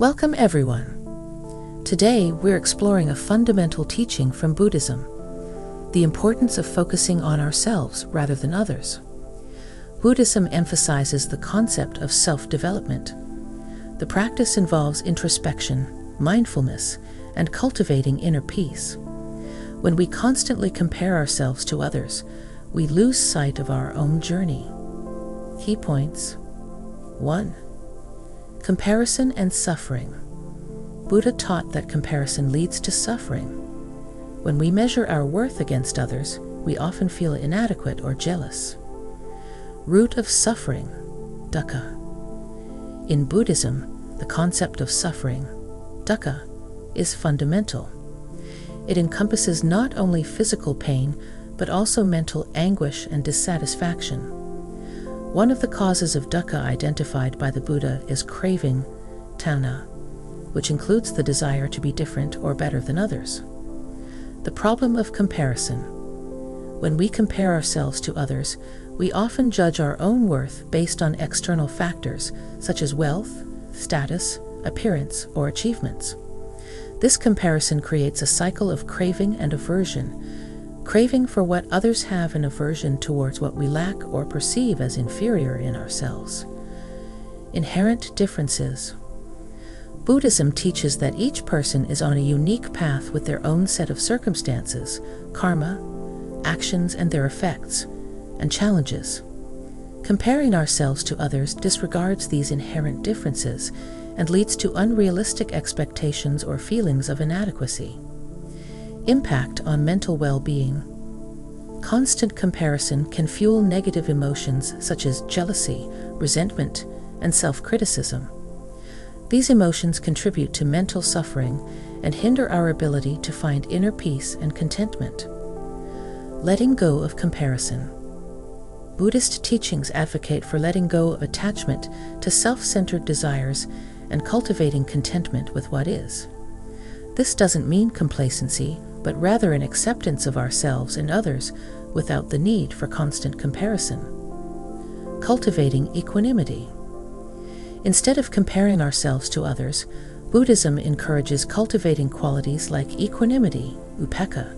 Welcome everyone. Today we're exploring a fundamental teaching from Buddhism, the importance of focusing on ourselves rather than others. Buddhism emphasizes the concept of self-development. The practice involves introspection, mindfulness, and cultivating inner peace. When we constantly compare ourselves to others, we lose sight of our own journey. Key points. 1. Comparison and suffering. Buddha taught that comparison leads to suffering. When we measure our worth against others, we often feel inadequate or jealous. Root of suffering, dukkha. In Buddhism, the concept of suffering, dukkha, is fundamental. It encompasses not only physical pain, but also mental anguish and dissatisfaction. One of the causes of dukkha identified by the Buddha is craving, tanha, which includes the desire to be different or better than others. The problem of comparison. When we compare ourselves to others, we often judge our own worth based on external factors such as wealth, status, appearance, or achievements. This comparison creates a cycle of craving and aversion, craving for what others have and aversion towards what we lack or perceive as inferior in ourselves. Inherent differences. Buddhism teaches that each person is on a unique path with their own set of circumstances, karma, actions and their effects, and challenges. Comparing ourselves to others disregards these inherent differences and leads to unrealistic expectations or feelings of inadequacy. Impact on mental well-being. Constant comparison can fuel negative emotions such as jealousy, resentment, and self-criticism. These emotions contribute to mental suffering and hinder our ability to find inner peace and contentment. Letting go of comparison. Buddhist teachings advocate for letting go of attachment to self-centered desires and cultivating contentment with what is. This doesn't mean complacency, but rather an acceptance of ourselves and others without the need for constant comparison. Cultivating equanimity. Instead of comparing ourselves to others, Buddhism encourages cultivating qualities like equanimity, upekkha,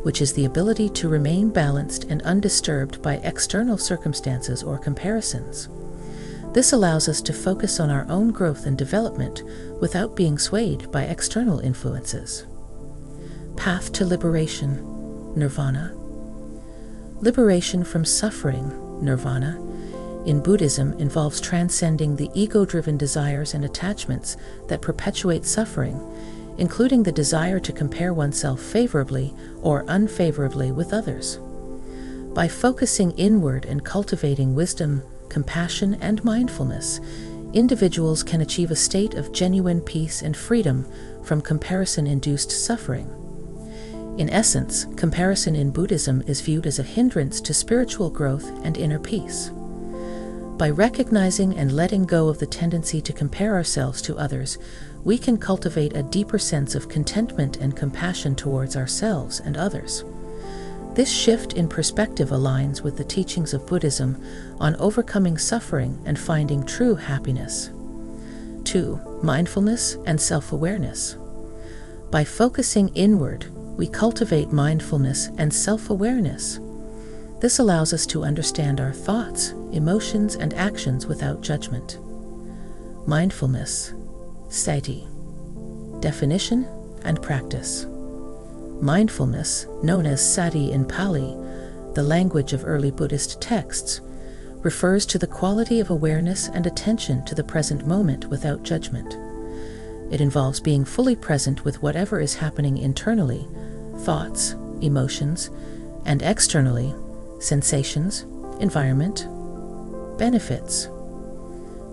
which is the ability to remain balanced and undisturbed by external circumstances or comparisons. This allows us to focus on our own growth and development without being swayed by external influences. Path to liberation, nirvana. Liberation from suffering, nirvana, in Buddhism involves transcending the ego-driven desires and attachments that perpetuate suffering, including the desire to compare oneself favorably or unfavorably with others. By focusing inward and cultivating wisdom, compassion, and mindfulness, individuals can achieve a state of genuine peace and freedom from comparison-induced suffering. In essence, comparison in Buddhism is viewed as a hindrance to spiritual growth and inner peace. By recognizing and letting go of the tendency to compare ourselves to others, we can cultivate a deeper sense of contentment and compassion towards ourselves and others. This shift in perspective aligns with the teachings of Buddhism on overcoming suffering and finding true happiness. 2. Mindfulness and self-awareness. By focusing inward, we cultivate mindfulness and self-awareness. This allows us to understand our thoughts, emotions, and actions without judgment. Mindfulness, sati. Definition and practice. Mindfulness, known as sati in Pali, the language of early Buddhist texts, refers to the quality of awareness and attention to the present moment without judgment. It involves being fully present with whatever is happening internally, thoughts, emotions, and externally, sensations, environment, benefits.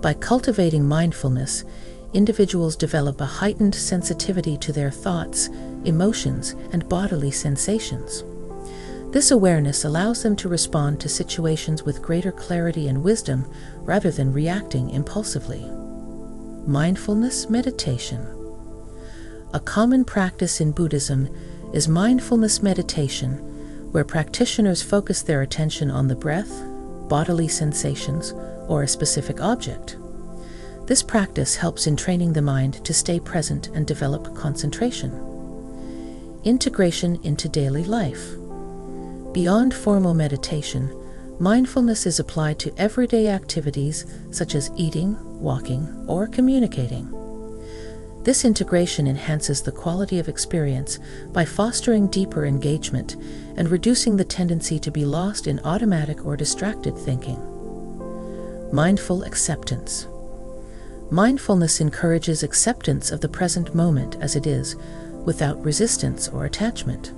By cultivating mindfulness, individuals develop a heightened sensitivity to their thoughts, emotions, and bodily sensations. This awareness allows them to respond to situations with greater clarity and wisdom rather than reacting impulsively. Mindfulness meditation. A common practice in Buddhism is mindfulness meditation, where practitioners focus their attention on the breath, bodily sensations, or a specific object. This practice helps in training the mind to stay present and develop concentration. Integration into daily life. Beyond formal meditation, mindfulness is applied to everyday activities such as eating, walking, or communicating. This integration enhances the quality of experience by fostering deeper engagement and reducing the tendency to be lost in automatic or distracted thinking. Mindful acceptance. Mindfulness encourages acceptance of the present moment as it is, without resistance or attachment.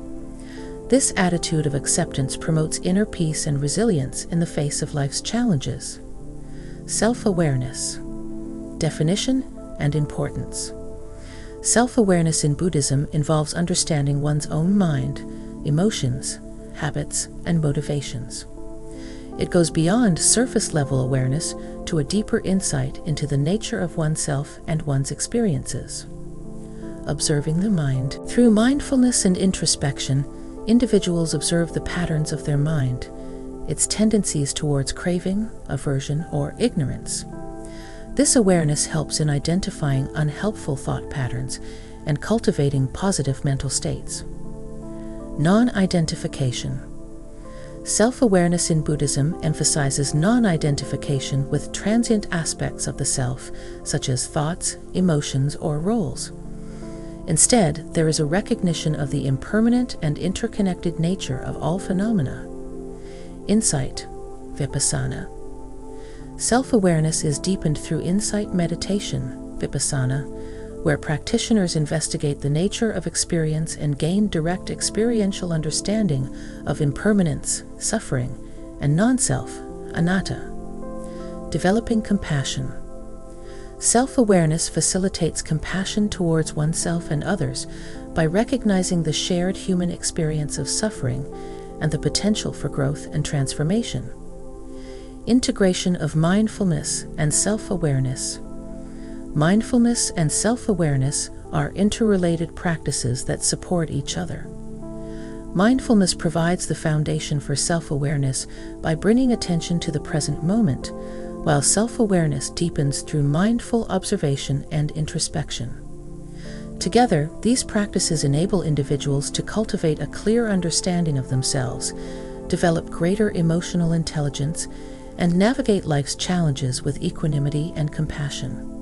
This attitude of acceptance promotes inner peace and resilience in the face of life's challenges. Self-awareness. Definition and importance. Self-awareness in Buddhism involves understanding one's own mind, emotions, habits, and motivations. It goes beyond surface-level awareness to a deeper insight into the nature of oneself and one's experiences. Observing the mind. Through mindfulness and introspection, individuals observe the patterns of their mind, its tendencies towards craving, aversion, or ignorance. This awareness helps in identifying unhelpful thought patterns and cultivating positive mental states. Non-identification. Self-awareness in Buddhism emphasizes non-identification with transient aspects of the self, such as thoughts, emotions, or roles. Instead, there is a recognition of the impermanent and interconnected nature of all phenomena. Insight, vipassana. Self-awareness is deepened through insight meditation, vipassana, where practitioners investigate the nature of experience and gain direct experiential understanding of impermanence, suffering, and non-self, anatta. Developing compassion. Self-awareness facilitates compassion towards oneself and others by recognizing the shared human experience of suffering and the potential for growth and transformation. Integration of mindfulness and self-awareness. Mindfulness and self-awareness are interrelated practices that support each other. Mindfulness provides the foundation for self-awareness by bringing attention to the present moment, while self-awareness deepens through mindful observation and introspection. Together, these practices enable individuals to cultivate a clear understanding of themselves, develop greater emotional intelligence, and navigate life's challenges with equanimity and compassion.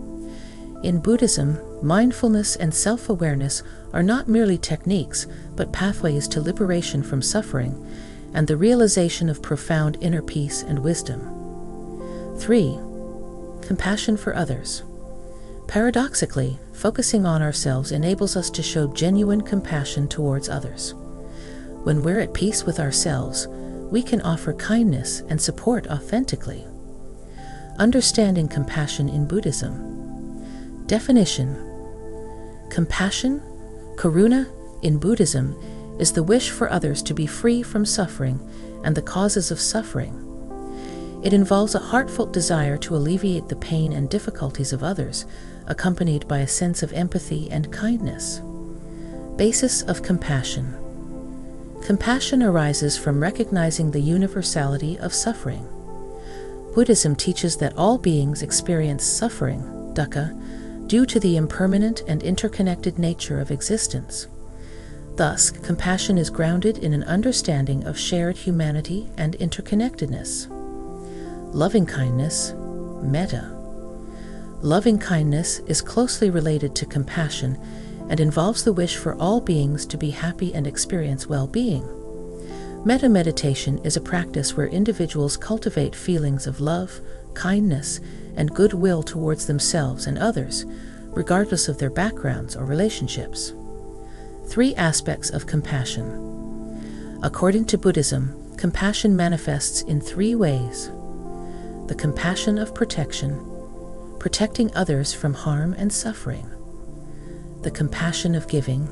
In Buddhism, mindfulness and self-awareness are not merely techniques, but pathways to liberation from suffering and the realization of profound inner peace and wisdom. 3. Compassion for others. Paradoxically, focusing on ourselves enables us to show genuine compassion towards others. When we're at peace with ourselves, we can offer kindness and support authentically. Understanding compassion in Buddhism. Definition. Compassion, karuna, in Buddhism, is the wish for others to be free from suffering and the causes of suffering. It involves a heartfelt desire to alleviate the pain and difficulties of others, accompanied by a sense of empathy and kindness. Basis of compassion. Compassion arises from recognizing the universality of suffering. Buddhism teaches that all beings experience suffering, dukkha, due to the impermanent and interconnected nature of existence. Thus, compassion is grounded in an understanding of shared humanity and interconnectedness. Loving-kindness, metta. Loving-kindness is closely related to compassion and involves the wish for all beings to be happy and experience well-being. Metta meditation is a practice where individuals cultivate feelings of love, kindness, and goodwill towards themselves and others, regardless of their backgrounds or relationships. 3 aspects of compassion. According to Buddhism, compassion manifests in 3 ways. The compassion of protection, protecting others from harm and suffering. The compassion of giving,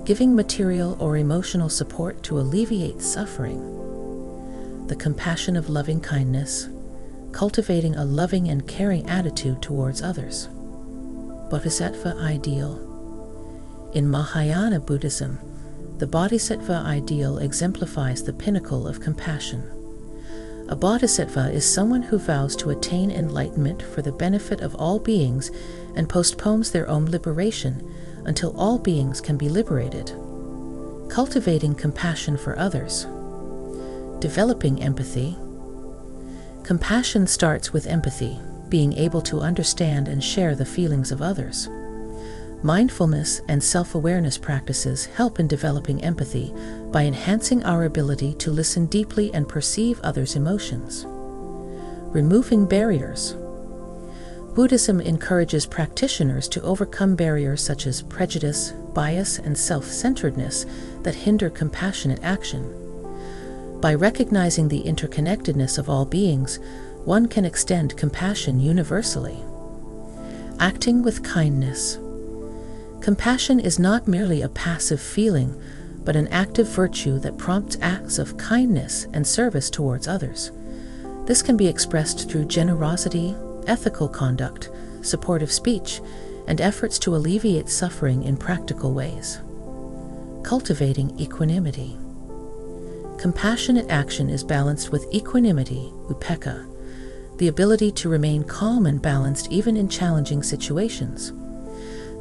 giving material or emotional support to alleviate suffering. The compassion of loving kindness, cultivating a loving and caring attitude towards others. Bodhisattva ideal. In Mahayana Buddhism, the Bodhisattva ideal exemplifies the pinnacle of compassion. A bodhisattva is someone who vows to attain enlightenment for the benefit of all beings and postpones their own liberation until all beings can be liberated. Cultivating compassion for others. Developing empathy. Compassion starts with empathy, being able to understand and share the feelings of others. Mindfulness and self-awareness practices help in developing empathy by enhancing our ability to listen deeply and perceive others' emotions. Removing barriers. Buddhism encourages practitioners to overcome barriers such as prejudice, bias, and self-centeredness that hinder compassionate action. By recognizing the interconnectedness of all beings, one can extend compassion universally. Acting with kindness. Compassion is not merely a passive feeling, but an active virtue that prompts acts of kindness and service towards others. This can be expressed through generosity, ethical conduct, supportive speech, and efforts to alleviate suffering in practical ways. Cultivating equanimity. Compassionate action is balanced with equanimity, upekkha, the ability to remain calm and balanced even in challenging situations.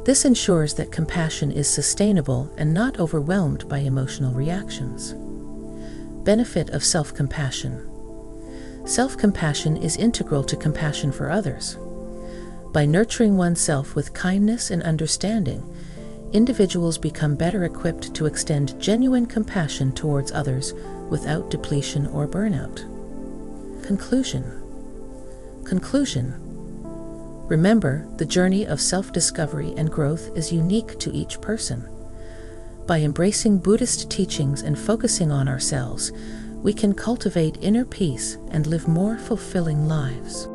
This ensures that compassion is sustainable and not overwhelmed by emotional reactions. Benefit of self-compassion. Self-compassion is integral to compassion for others. By nurturing oneself with kindness and understanding, individuals become better equipped to extend genuine compassion towards others without depletion or burnout. Conclusion. Remember, the journey of self-discovery and growth is unique to each person. By embracing Buddhist teachings and focusing on ourselves, we can cultivate inner peace and live more fulfilling lives.